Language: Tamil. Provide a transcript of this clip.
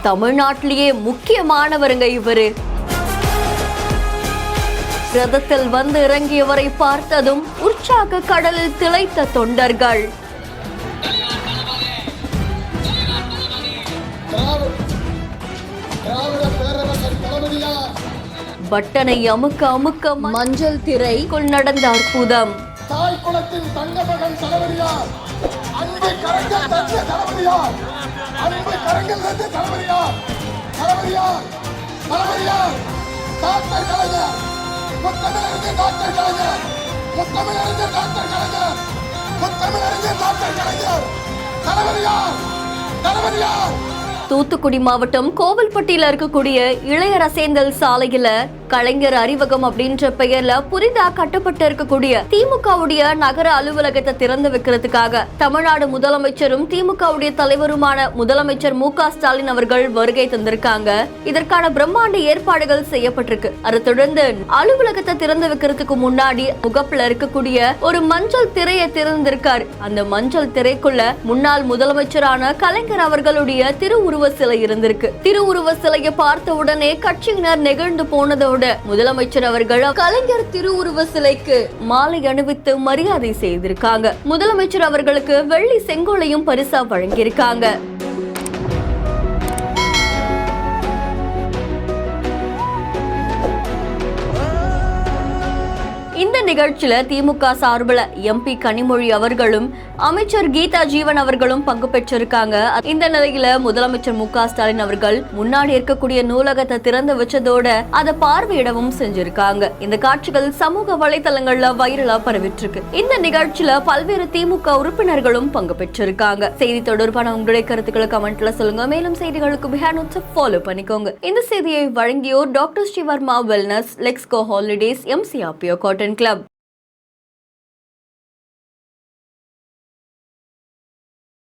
தமிழ்நாட்டிலேயே முக்கியமானவருங்க இவரு. ரதத்தில் வந்து இறங்கியவரை பார்த்ததும் உற்சாக கடலில் திளைத்த தொண்டர்கள். பட்டனை அமுக்க அமுக்க மஞ்சள் திரைக்குள் நடந்த அற்புதம். தாய் குலத்தின் தங்க மகன் தளபதியார், அன்பு கரங்கள் தந்த தளபதியார், அன்பு கரங்கள் தந்த தளபதியார், தளபதியார், தளபதியார், டாக்டர் கலைஞர், முத்தமிழறிஞர் டாக்டர் கலைஞர், முத்தமிழறிஞர் டாக்டர் கலைஞர், முத்தமிழறிஞர் டாக்டர் கலைஞர், தளபதியார், தளபதியார். தூத்துக்குடி மாவட்டம் கோவில்பட்டியில இருக்கக்கூடிய இளையரசேந்தல் சாலையில கலைஞர் அறிவகம் அப்படின்ற பெயர்ல புதிதா கட்டப்பட்டு இருக்கக்கூடிய திமுகவுடைய நகர அலுவலகத்தை திறந்து வைக்கிறதுக்காக தமிழ்நாடு முதலமைச்சரும் திமுகவுடைய தலைவருமான முதலமைச்சர் மு.க. ஸ்டாலின் அவர்கள் வருகை தந்திருக்காங்க. இதற்கான பிரம்மாண்ட ஏற்பாடுகள் செய்யப்பட்டிருக்கு. அதை தொடர்ந்து அலுவலகத்தை திறந்து வைக்கிறதுக்கு முன்னாடி முகப்புல இருக்கக்கூடிய ஒரு மஞ்சள் திரையை திறந்திருக்காரு. அந்த மஞ்சள் திரைக்குள்ள முன்னாள் முதலமைச்சரான கலைஞர் அவர்களுடைய திருவுருவ சிலை இருந்திருக்கு. திருவுருவ சிலையை பார்த்த உடனே கட்சியினர் நெகிழ்ந்து போனதோடு முதலமைச்சர் அவர்கள் கலைஞர் திருவுருவ சிலைக்கு மாலை அணிவித்து மரியாதை செய்திருக்காங்க. முதலமைச்சர் அவர்களுக்கு வெள்ளி செங்கோலையும் பரிசா வழங்கியிருக்காங்க. இந்த நிகழ்ச்சியில திமுக சார்பில் எம்பி கனிமொழி அவர்களும் அமைச்சர் கீதா ஜீவன் அவர்களும் பங்கு பெற்றிருக்காங்க. இந்த நிலையில முதலமைச்சர் மு.க. ஸ்டாலின் அவர்கள் முன்னாடி இருக்கக்கூடிய நூலகத்தை திறந்து வச்சதோட அதை பார்வையிடவும் செஞ்சிருக்காங்க. இந்த காட்சிகள் சமூக வலைதளங்கள்ல வைரலா பரவிட்டு இருக்கு. இந்த நிகழ்ச்சியில பல்வேறு திமுக உறுப்பினர்களும் பங்கு பெற்றிருக்காங்க. செய்தி தொடர்பான உங்களுடைய கருத்துக்களை கமெண்ட்ல சொல்லுங்க. மேலும் செய்திகளுக்கு பிஹேண்ட் ஃபாலோ பண்ணிக்கோங்க. இந்த செய்தியை வழங்கியோர் doctor Srivarma wellness, Lexco holidays, MCRPO cotton club.